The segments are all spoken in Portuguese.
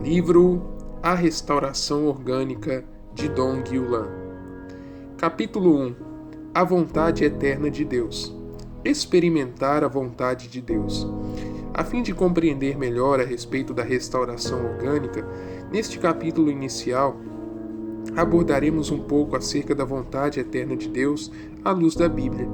Livro A Restauração Orgânica de Don Guillain. Capítulo 1. A vontade eterna de Deus. Experimentar a vontade de Deus. A fim de compreender melhor a respeito da restauração orgânica, neste capítulo inicial, abordaremos um pouco acerca da vontade eterna de Deus à luz da Bíblia.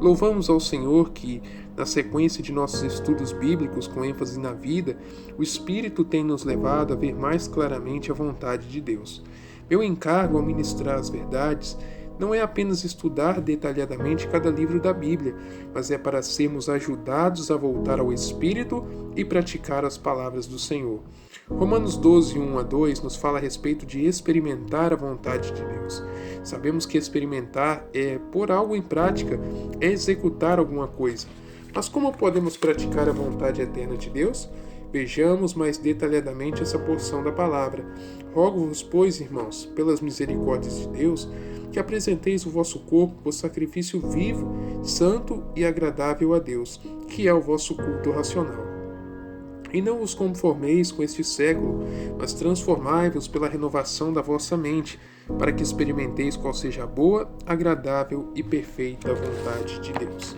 Louvamos ao Senhor que, na sequência de nossos estudos bíblicos com ênfase na vida, o Espírito tem nos levado a ver mais claramente a vontade de Deus. Meu encargo ao ministrar as verdades não é apenas estudar detalhadamente cada livro da Bíblia, mas é para sermos ajudados a voltar ao Espírito e praticar as palavras do Senhor. Romanos 12, 1-2 nos fala a respeito de experimentar a vontade de Deus. Sabemos que experimentar é pôr algo em prática, é executar alguma coisa. Mas como podemos praticar a vontade eterna de Deus? Vejamos mais detalhadamente essa porção da palavra. Rogo-vos, pois, irmãos, pelas misericórdias de Deus, que apresenteis o vosso corpo por sacrifício vivo, santo e agradável a Deus, que é o vosso culto racional. E não vos conformeis com este século, mas transformai-vos pela renovação da vossa mente, para que experimenteis qual seja a boa, agradável e perfeita vontade de Deus.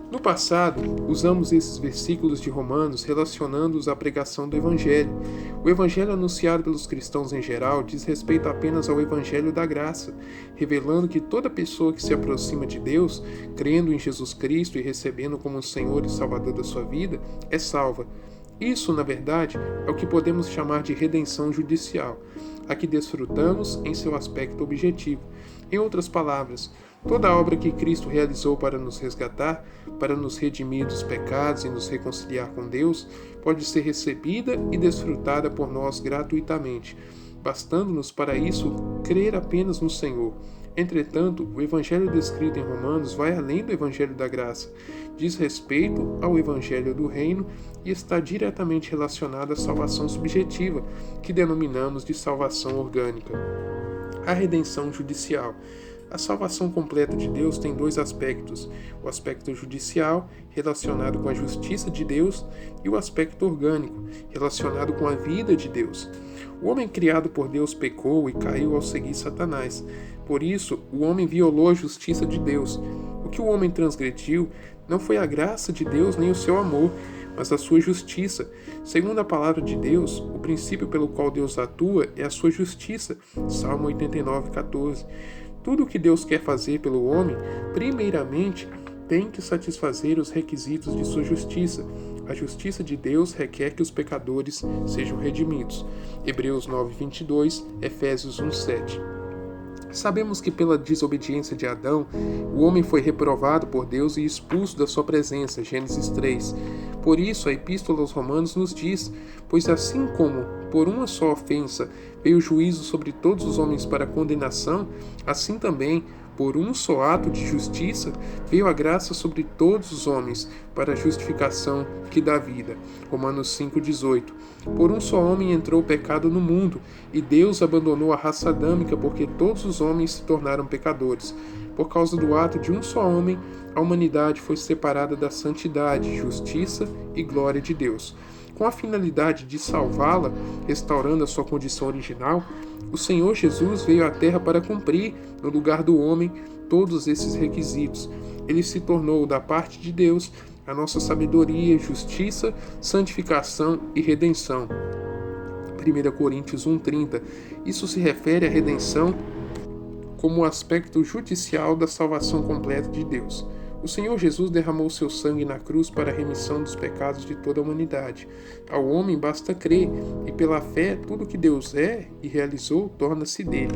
No passado, usamos esses versículos de Romanos relacionando-os à pregação do Evangelho. O Evangelho anunciado pelos cristãos em geral diz respeito apenas ao Evangelho da graça, revelando que toda pessoa que se aproxima de Deus, crendo em Jesus Cristo e recebendo como Senhor e Salvador da sua vida, é salva. Isso, na verdade, é o que podemos chamar de redenção judicial, a que desfrutamos em seu aspecto objetivo. Em outras palavras, toda a obra que Cristo realizou para nos resgatar, para nos redimir dos pecados e nos reconciliar com Deus, pode ser recebida e desfrutada por nós gratuitamente, bastando-nos para isso crer apenas no Senhor. Entretanto, o Evangelho descrito em Romanos vai além do Evangelho da graça, diz respeito ao Evangelho do reino e está diretamente relacionado à salvação subjetiva, que denominamos de salvação orgânica. A redenção judicial. A salvação completa de Deus tem dois aspectos: o aspecto judicial, relacionado com a justiça de Deus, e o aspecto orgânico, relacionado com a vida de Deus. O homem criado por Deus pecou e caiu ao seguir Satanás. Por isso, o homem violou a justiça de Deus. O que o homem transgrediu não foi a graça de Deus nem o seu amor, mas a sua justiça. Segundo a palavra de Deus, o princípio pelo qual Deus atua é a sua justiça. Salmo 89:14. Tudo o que Deus quer fazer pelo homem, primeiramente, tem que satisfazer os requisitos de sua justiça. A justiça de Deus requer que os pecadores sejam redimidos. Hebreus 9:22, Efésios 1:7. Sabemos que pela desobediência de Adão, o homem foi reprovado por Deus e expulso da sua presença, Gênesis 3. Por isso, a Epístola aos Romanos nos diz: pois assim como por uma só ofensa veio o juízo sobre todos os homens para condenação, assim também, por um só ato de justiça, veio a graça sobre todos os homens para a justificação que dá vida. Romanos 5:18. Por um só homem entrou o pecado no mundo, e Deus abandonou a raça adâmica porque todos os homens se tornaram pecadores. Por causa do ato de um só homem, a humanidade foi separada da santidade, justiça e glória de Deus. Com a finalidade de salvá-la, restaurando a sua condição original, o Senhor Jesus veio à Terra para cumprir, no lugar do homem, todos esses requisitos. Ele se tornou, da parte de Deus, a nossa sabedoria, justiça, santificação e redenção. 1 Coríntios 1:30. Isso se refere à redenção como o aspecto judicial da salvação completa de Deus. O Senhor Jesus derramou seu sangue na cruz para a remissão dos pecados de toda a humanidade. Ao homem basta crer, e pela fé tudo que Deus é e realizou torna-se dele.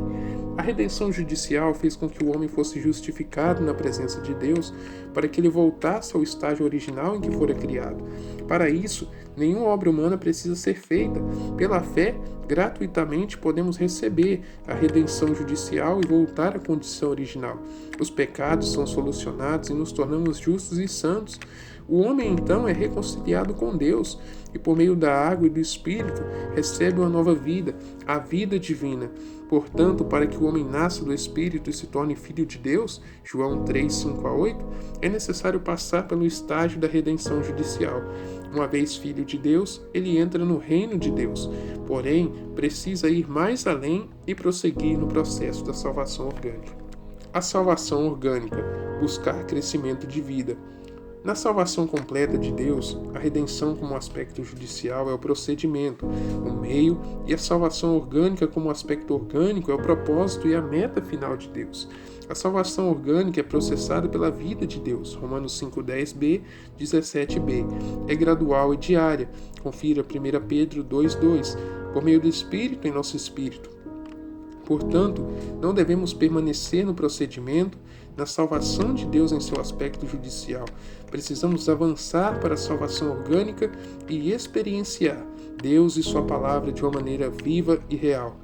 A redenção judicial fez com que o homem fosse justificado na presença de Deus, para que ele voltasse ao estágio original em que fora criado. Para isso, nenhuma obra humana precisa ser feita. Pela fé, gratuitamente podemos receber a redenção judicial e voltar à condição original. Os pecados são solucionados e nos tornamos justos e santos. O homem, então, é reconciliado com Deus e, por meio da água e do Espírito, recebe uma nova vida, a vida divina. Portanto, para que o homem nasça do Espírito e se torne filho de Deus, João 3, 5-8, é necessário passar pelo estágio da redenção judicial. Uma vez filho de Deus, ele entra no reino de Deus, porém precisa ir mais além e prosseguir no processo da salvação orgânica. A salvação orgânica, buscar crescimento de vida. Na salvação completa de Deus, a redenção como aspecto judicial é o procedimento, o meio, e a salvação orgânica como aspecto orgânico é o propósito e a meta final de Deus. A salvação orgânica é processada pela vida de Deus, Romanos 5:10b, 17b. É gradual e diária, confira 1 Pedro 2:2, por meio do Espírito em nosso espírito. Portanto, não devemos permanecer no procedimento, na salvação de Deus em seu aspecto judicial. Precisamos avançar para a salvação orgânica e experienciar Deus e sua palavra de uma maneira viva e real.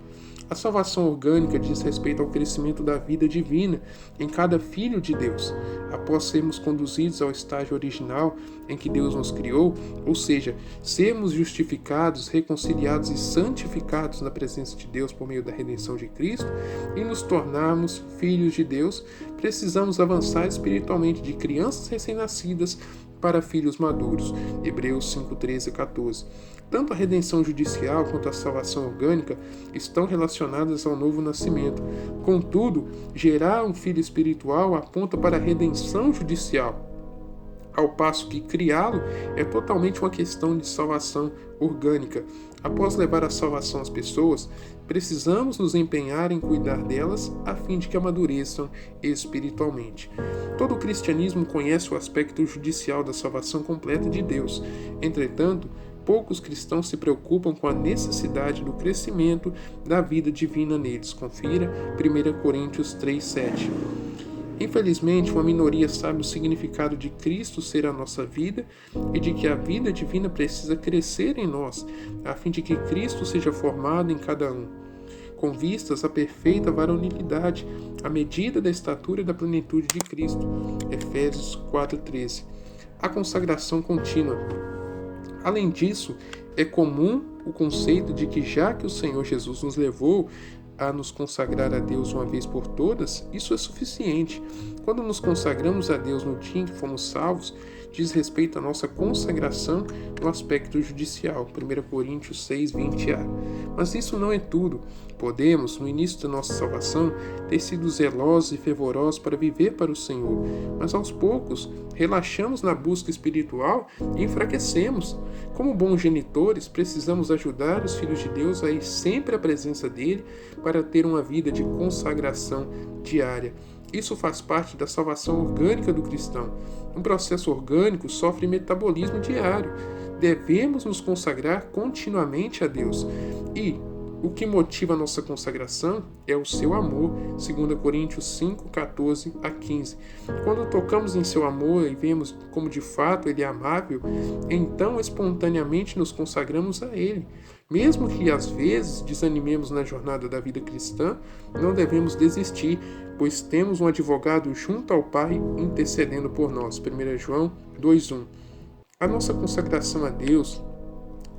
A salvação orgânica diz respeito ao crescimento da vida divina em cada filho de Deus, após sermos conduzidos ao estágio original em que Deus nos criou, ou seja, sermos justificados, reconciliados e santificados na presença de Deus por meio da redenção de Cristo e nos tornarmos filhos de Deus, precisamos avançar espiritualmente de crianças recém-nascidas para filhos maduros. Hebreus 5:13 a 14. Tanto a redenção judicial quanto a salvação orgânica estão relacionadas ao novo nascimento. Contudo, gerar um filho espiritual aponta para a redenção judicial, ao passo que criá-lo é totalmente uma questão de salvação orgânica. Após levar a salvação às pessoas, precisamos nos empenhar em cuidar delas a fim de que amadureçam espiritualmente. Todo o cristianismo conhece o aspecto judicial da salvação completa de Deus. Entretanto, poucos cristãos se preocupam com a necessidade do crescimento da vida divina neles. Confira 1 Coríntios 3:7. Infelizmente, uma minoria sabe o significado de Cristo ser a nossa vida e de que a vida divina precisa crescer em nós, a fim de que Cristo seja formado em cada um, com vistas à perfeita varonilidade, à medida da estatura e da plenitude de Cristo. Efésios 4:13. A consagração contínua. Além disso, é comum o conceito de que, já que o Senhor Jesus nos levou a nos consagrar a Deus uma vez por todas, isso é suficiente. Quando nos consagramos a Deus no dia em que fomos salvos, diz respeito à nossa consagração no aspecto judicial, 1 Coríntios 6:20a. Mas isso não é tudo. Podemos, no início da nossa salvação, ter sido zelosos e fervorosos para viver para o Senhor, mas aos poucos relaxamos na busca espiritual e enfraquecemos. Como bons genitores, precisamos ajudar os filhos de Deus a ir sempre à presença dele para ter uma vida de consagração diária. Isso faz parte da salvação orgânica do cristão. Um processo orgânico sofre metabolismo diário. Devemos nos consagrar continuamente a Deus. E o que motiva a nossa consagração é o seu amor, 2 Coríntios 5:14 a 15. Quando tocamos em seu amor e vemos como de fato ele é amável, então espontaneamente nos consagramos a ele. Mesmo que às vezes desanimemos na jornada da vida cristã, não devemos desistir, pois temos um advogado junto ao Pai intercedendo por nós. 1 João 2:1. A nossa consagração a Deus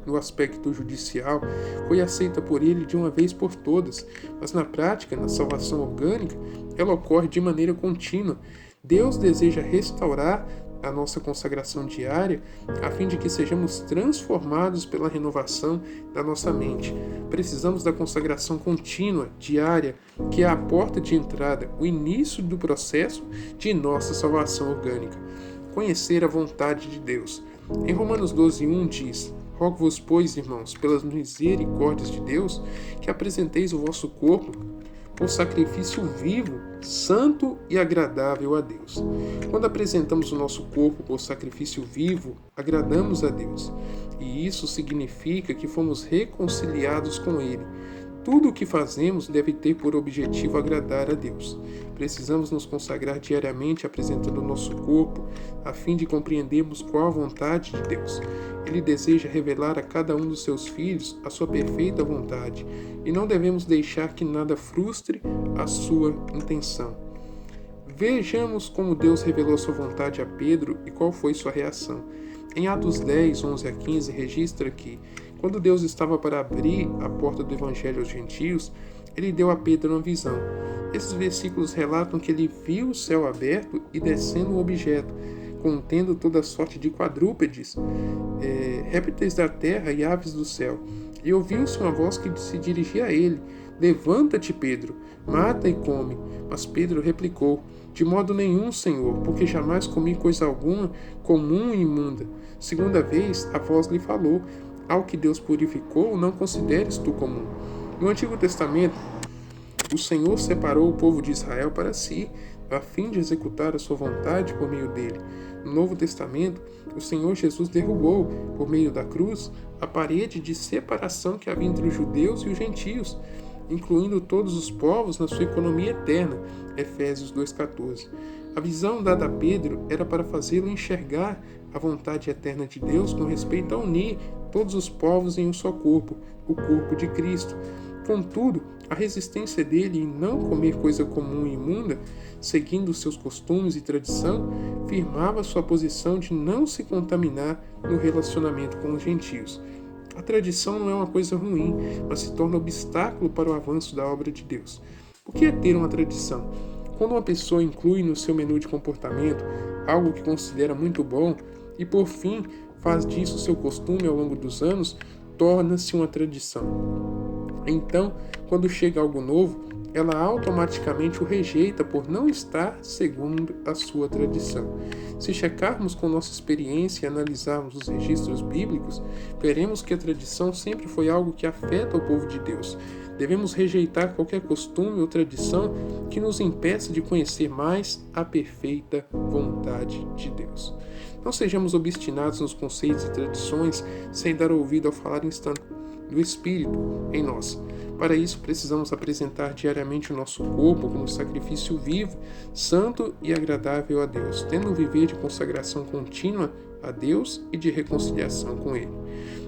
no aspecto judicial foi aceita por ele de uma vez por todas, mas na prática, na salvação orgânica, ela ocorre de maneira contínua. Deus deseja restaurar a nossa consagração diária a fim de que sejamos transformados pela renovação da nossa mente. Precisamos da consagração contínua, diária, que é a porta de entrada, o início do processo de nossa salvação orgânica. Conhecer a vontade de Deus. Em Romanos 12:1 diz: Rogo-vos, pois, irmãos, pelas misericórdias de Deus, que apresenteis o vosso corpo por sacrifício vivo, santo e agradável a Deus. Quando apresentamos o nosso corpo por sacrifício vivo, agradamos a Deus. E isso significa que fomos reconciliados com Ele. Tudo o que fazemos deve ter por objetivo agradar a Deus. Precisamos nos consagrar diariamente apresentando o nosso corpo, a fim de compreendermos qual a vontade de Deus. Ele deseja revelar a cada um dos seus filhos a sua perfeita vontade, e não devemos deixar que nada frustre a sua intenção. Vejamos como Deus revelou sua vontade a Pedro e qual foi sua reação. Em Atos 10, 11 a 15, registra que, quando Deus estava para abrir a porta do Evangelho aos gentios, ele deu a Pedro uma visão. Esses versículos relatam que ele viu o céu aberto e descendo um objeto, contendo toda sorte de quadrúpedes, répteis da terra e aves do céu. E ouviu-se uma voz que se dirigia a ele: Levanta-te, Pedro, mata e come. Mas Pedro replicou: De modo nenhum, Senhor, porque jamais comi coisa alguma comum e imunda. Segunda vez, a voz lhe falou: Ao que Deus purificou, não consideres tu comum. No Antigo Testamento, o Senhor separou o povo de Israel para si, a fim de executar a sua vontade por meio dele. No Novo Testamento, o Senhor Jesus derrubou, por meio da cruz, a parede de separação que havia entre os judeus e os gentios, incluindo todos os povos na sua economia eterna. Efésios 2,14. A visão dada a Pedro era para fazê-lo enxergar a vontade eterna de Deus com respeito a unir todos os povos em um só corpo, o corpo de Cristo. Contudo, a resistência dele em não comer coisa comum e imunda, seguindo seus costumes e tradição, firmava sua posição de não se contaminar no relacionamento com os gentios. A tradição não é uma coisa ruim, mas se torna obstáculo para o avanço da obra de Deus. O que é ter uma tradição? Quando uma pessoa inclui no seu menu de comportamento algo que considera muito bom e, por fim, faz disso seu costume ao longo dos anos, torna-se uma tradição. Então, quando chega algo novo, ela automaticamente o rejeita por não estar segundo a sua tradição. Se checarmos com nossa experiência e analisarmos os registros bíblicos, veremos que a tradição sempre foi algo que afeta o povo de Deus. Devemos rejeitar qualquer costume ou tradição que nos impeça de conhecer mais a perfeita vontade de Deus. Não sejamos obstinados nos conceitos e tradições sem dar ouvido ao falar do Espírito em nós. Para isso, precisamos apresentar diariamente o nosso corpo como sacrifício vivo, santo e agradável a Deus, tendo um viver de consagração contínua a Deus e de reconciliação com Ele.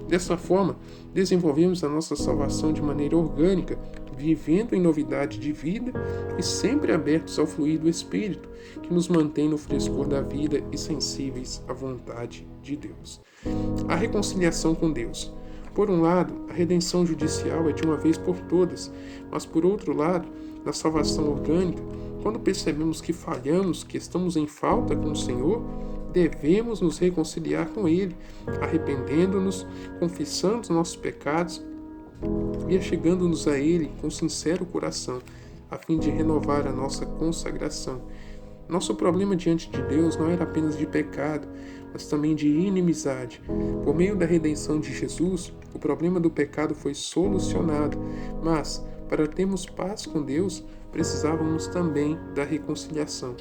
Dessa forma, desenvolvemos a nossa salvação de maneira orgânica, vivendo em novidade de vida e sempre abertos ao fluir do Espírito, que nos mantém no frescor da vida e sensíveis à vontade de Deus. A reconciliação com Deus. Por um lado, a redenção judicial é de uma vez por todas, mas por outro lado, na salvação orgânica, quando percebemos que falhamos, que estamos em falta com o Senhor, devemos nos reconciliar com Ele, arrependendo-nos, confessando os nossos pecados e achegando-nos a Ele com sincero coração, a fim de renovar a nossa consagração. Nosso problema diante de Deus não era apenas de pecado, mas também de inimizade. Por meio da redenção de Jesus, o problema do pecado foi solucionado, mas, para termos paz com Deus, precisávamos também da reconciliação.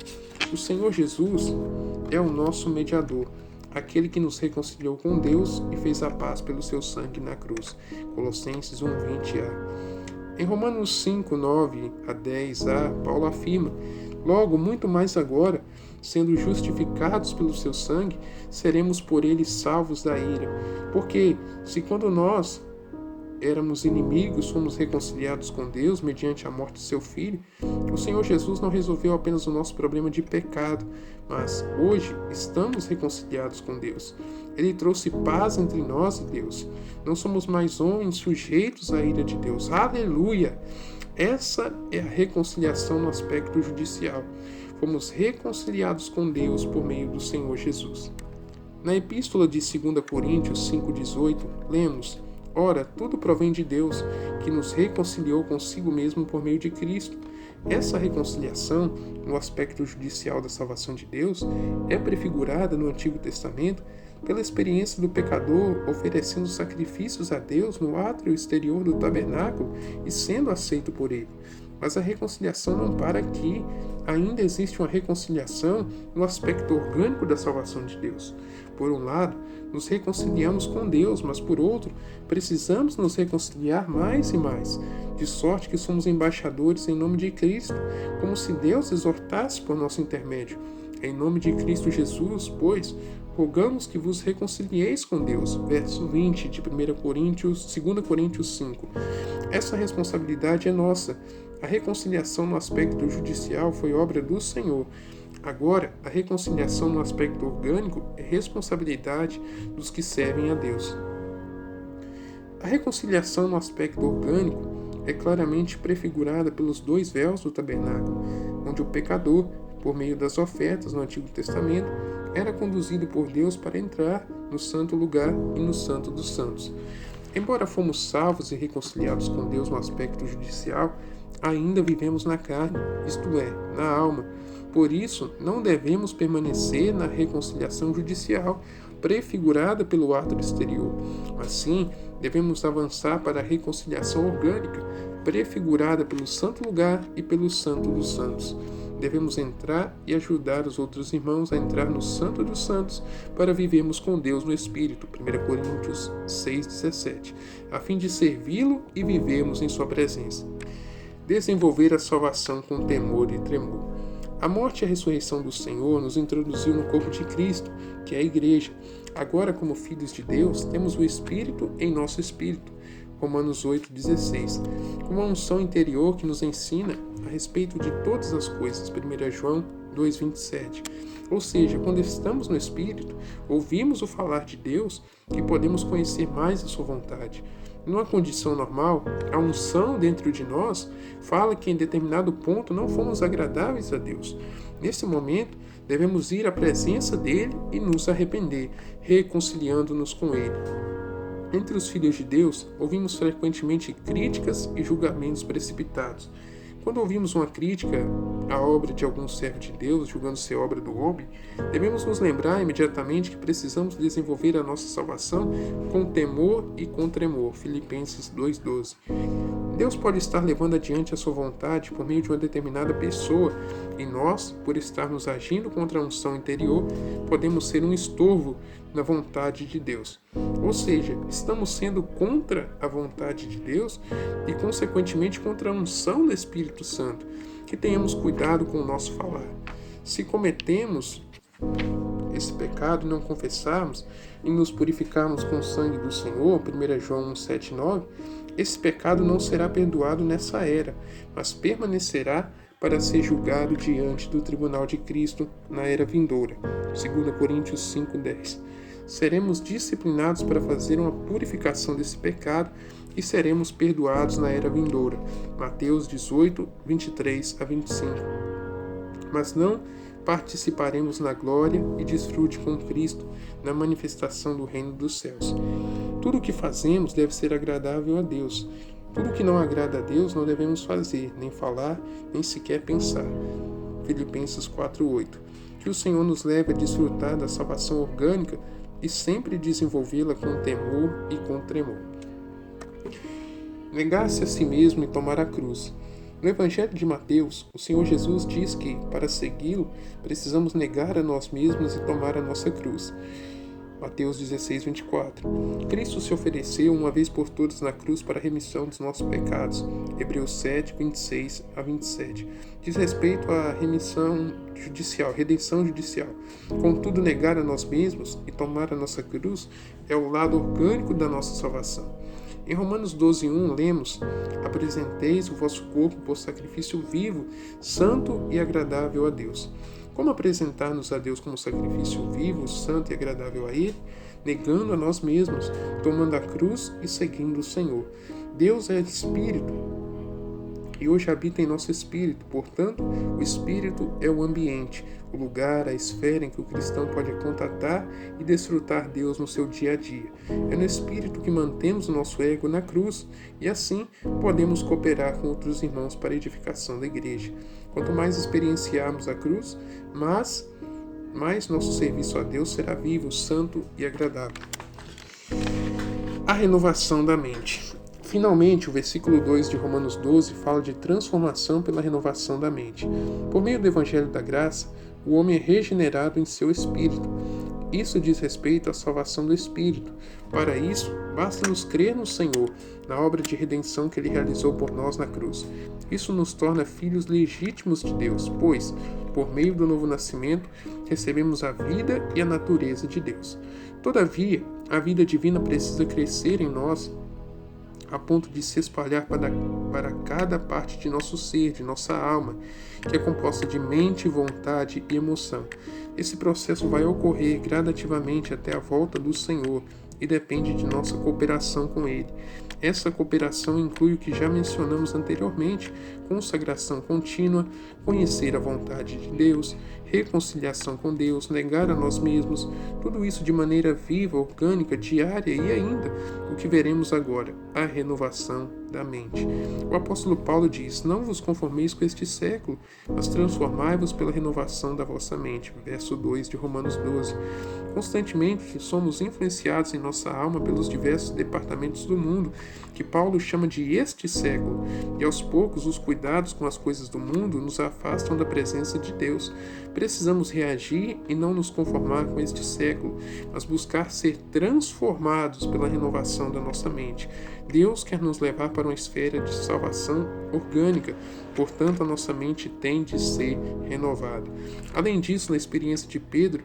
O Senhor Jesus é o nosso mediador, aquele que nos reconciliou com Deus e fez a paz pelo seu sangue na cruz. Colossenses 1:20a. Em Romanos 5, 9 a 10a, Paulo afirma: Logo, muito mais agora, sendo justificados pelo seu sangue, seremos por ele salvos da ira. Porque, se quando nós éramos inimigos, fomos reconciliados com Deus mediante a morte de seu Filho, o Senhor Jesus não resolveu apenas o nosso problema de pecado, mas hoje estamos reconciliados com Deus. Ele trouxe paz entre nós e Deus. Não somos mais homens sujeitos à ira de Deus. Aleluia! Essa é a reconciliação no aspecto judicial. Fomos reconciliados com Deus por meio do Senhor Jesus. Na epístola de 2 Coríntios 5,18, lemos: Ora, tudo provém de Deus, que nos reconciliou consigo mesmo por meio de Cristo. Essa reconciliação, no aspecto judicial da salvação de Deus, é prefigurada no Antigo Testamento pela experiência do pecador oferecendo sacrifícios a Deus no átrio exterior do tabernáculo e sendo aceito por ele. Mas a reconciliação não para aqui. Ainda existe uma reconciliação no aspecto orgânico da salvação de Deus. Por um lado, nos reconciliamos com Deus, mas por outro, precisamos nos reconciliar mais e mais, de sorte que somos embaixadores em nome de Cristo, como se Deus exortasse por nosso intermédio. Em nome de Cristo Jesus, pois, rogamos que vos reconcilieis com Deus. Verso 20 de 2 Coríntios 5. Essa responsabilidade é nossa. A reconciliação no aspecto judicial foi obra do Senhor. Agora, a reconciliação no aspecto orgânico é responsabilidade dos que servem a Deus. A reconciliação no aspecto orgânico é claramente prefigurada pelos 2 véus do tabernáculo, onde o pecador, por meio das ofertas no Antigo Testamento, era conduzido por Deus para entrar no santo lugar e no santo dos santos. Embora fomos salvos e reconciliados com Deus no aspecto judicial, ainda vivemos na carne, isto é, na alma. Por isso, não devemos permanecer na reconciliação judicial, prefigurada pelo ato exterior. Assim, devemos avançar para a reconciliação orgânica, prefigurada pelo santo lugar e pelo santo dos santos. Devemos entrar e ajudar os outros irmãos a entrar no Santo dos Santos para vivermos com Deus no Espírito, 1 Coríntios 6,17, a fim de servi-lo e vivermos em sua presença. Desenvolver a salvação com temor e tremor. A morte e a ressurreição do Senhor nos introduziu no corpo de Cristo, que é a Igreja. Agora, como filhos de Deus, temos o Espírito em nosso espírito. Romanos 8,16, com uma unção interior que nos ensina a respeito de todas as coisas, 1 João 2,27. Ou seja, quando estamos no Espírito, ouvimos o falar de Deus e podemos conhecer mais a sua vontade. Numa condição normal, a unção dentro de nós fala que em determinado ponto não fomos agradáveis a Deus. Nesse momento, devemos ir à presença dele e nos arrepender, reconciliando-nos com ele. Entre os filhos de Deus, ouvimos frequentemente críticas e julgamentos precipitados. Quando ouvimos uma crítica à obra de algum servo de Deus, julgando ser obra do homem, devemos nos lembrar imediatamente que precisamos desenvolver a nossa salvação com temor e com tremor. Filipenses 2,12. Deus pode estar levando adiante a sua vontade por meio de uma determinada pessoa, e nós, por estarmos agindo contra a unção interior, podemos ser um estorvo na vontade de Deus. Ou seja, estamos sendo contra a vontade de Deus e, consequentemente, contra a unção do Espírito Santo. Que tenhamos cuidado com o nosso falar. Se cometemos esse pecado e não confessarmos e nos purificarmos com o sangue do Senhor, 1 João 1,7,9, esse pecado não será perdoado nessa era, mas permanecerá para ser julgado diante do tribunal de Cristo na era vindoura, 2 Coríntios 5,10. Seremos disciplinados para fazer uma purificação desse pecado e seremos perdoados na era vindoura, Mateus 18, 23-25. Mas não participaremos na glória e desfrute com Cristo na manifestação do reino dos céus. Tudo o que fazemos deve ser agradável a Deus. Tudo o que não agrada a Deus não devemos fazer, nem falar, nem sequer pensar. Filipenses 4,8. Que o Senhor nos leve a desfrutar da salvação orgânica e sempre desenvolvê-la com temor e com tremor. Negar-se a si mesmo e tomar a cruz. No Evangelho de Mateus, o Senhor Jesus diz que, para segui-lo, precisamos negar a nós mesmos e tomar a nossa cruz. Mateus 16:24. Cristo se ofereceu uma vez por todas na cruz para a remissão dos nossos pecados. Hebreus 7:26-27. Diz respeito à redenção judicial. Contudo, negar a nós mesmos e tomar a nossa cruz é o lado orgânico da nossa salvação. Em Romanos 12:1 lemos: apresenteis o vosso corpo por sacrifício vivo, santo e agradável a Deus. Como apresentar-nos a Deus como sacrifício vivo, santo e agradável a Ele? Negando a nós mesmos, tomando a cruz e seguindo o Senhor. Deus é Espírito e hoje habita em nosso espírito. Portanto, o espírito é o ambiente, o lugar, a esfera em que o cristão pode contatar e desfrutar Deus no seu dia a dia. É no espírito que mantemos o nosso ego na cruz e assim podemos cooperar com outros irmãos para a edificação da igreja. Quanto mais experienciarmos a cruz, mais nosso serviço a Deus será vivo, santo e agradável. A renovação da mente. Finalmente, o versículo 2 de Romanos 12 fala de transformação pela renovação da mente. Por meio do Evangelho da Graça, o homem é regenerado em seu espírito. Isso diz respeito à salvação do espírito. Para isso, basta-nos crer no Senhor, na obra de redenção que Ele realizou por nós na cruz. Isso nos torna filhos legítimos de Deus, pois, por meio do novo nascimento, recebemos a vida e a natureza de Deus. Todavia, a vida divina precisa crescer em nós a ponto de se espalhar para cada parte de nosso ser, de nossa alma, que é composta de mente, vontade e emoção. Esse processo vai ocorrer gradativamente até a volta do Senhor e depende de nossa cooperação com Ele. Essa cooperação inclui o que já mencionamos anteriormente: consagração contínua, conhecer a vontade de Deus, reconciliação com Deus, negar a nós mesmos, tudo isso de maneira viva, orgânica, diária e ainda o que veremos agora, a renovação da mente. O apóstolo Paulo diz: não vos conformeis com este século, mas transformai-vos pela renovação da vossa mente. Verso 2 de Romanos 12. Constantemente somos influenciados em nossa alma pelos diversos departamentos do mundo, que Paulo chama de este século, e aos poucos os cuidados com as coisas do mundo nos afastam da presença de Deus. Precisamos reagir e não nos conformar com este século, mas buscar ser transformados pela renovação da nossa mente. Deus quer nos levar para uma esfera de salvação orgânica, portanto a nossa mente tem de ser renovada. Além disso, na experiência de Pedro,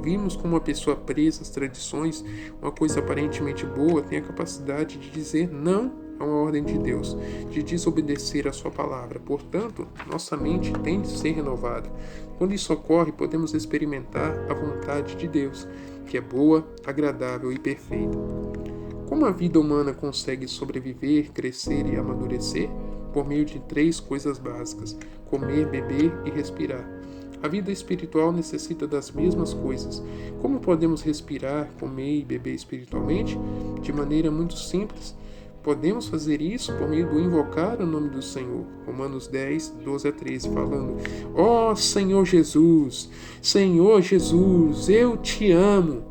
vimos como uma pessoa presa às tradições, uma coisa aparentemente boa, tem a capacidade de dizer não a uma ordem de Deus, de desobedecer a sua palavra. Portanto, nossa mente tem de ser renovada. Quando isso ocorre, podemos experimentar a vontade de Deus, que é boa, agradável e perfeita. Como a vida humana consegue sobreviver, crescer e amadurecer? Por meio de 3 coisas básicas: comer, beber e respirar. A vida espiritual necessita das mesmas coisas. Como podemos respirar, comer e beber espiritualmente? De maneira muito simples. Podemos fazer isso por meio do invocar o nome do Senhor. Romanos 10, 12 a 13, falando: ó Senhor Jesus, eu te amo.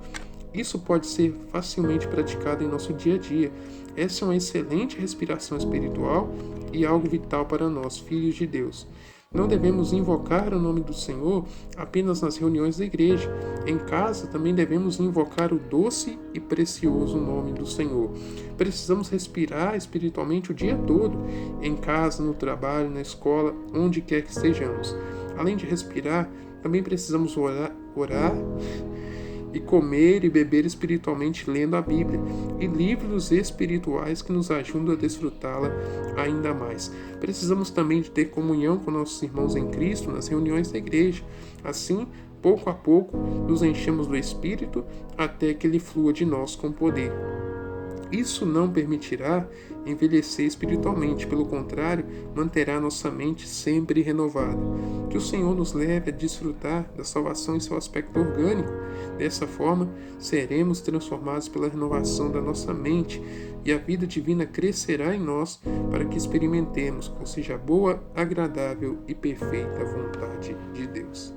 Isso pode ser facilmente praticado em nosso dia a dia. Essa é uma excelente respiração espiritual e algo vital para nós, filhos de Deus. Não devemos invocar o nome do Senhor apenas nas reuniões da igreja. Em casa também devemos invocar o doce e precioso nome do Senhor. Precisamos respirar espiritualmente o dia todo, em casa, no trabalho, na escola, onde quer que estejamos. Além de respirar, também precisamos orar e comer e beber espiritualmente lendo a Bíblia e livros espirituais que nos ajudam a desfrutá-la ainda mais. Precisamos também de ter comunhão com nossos irmãos em Cristo nas reuniões da igreja. Assim, pouco a pouco, nos enchemos do Espírito até que ele flua de nós com poder. Isso não permitirá envelhecer espiritualmente, pelo contrário, manterá nossa mente sempre renovada. Que o Senhor nos leve a desfrutar da salvação em seu aspecto orgânico. Dessa forma, seremos transformados pela renovação da nossa mente e a vida divina crescerá em nós para que experimentemos qual seja a boa, agradável e perfeita vontade de Deus.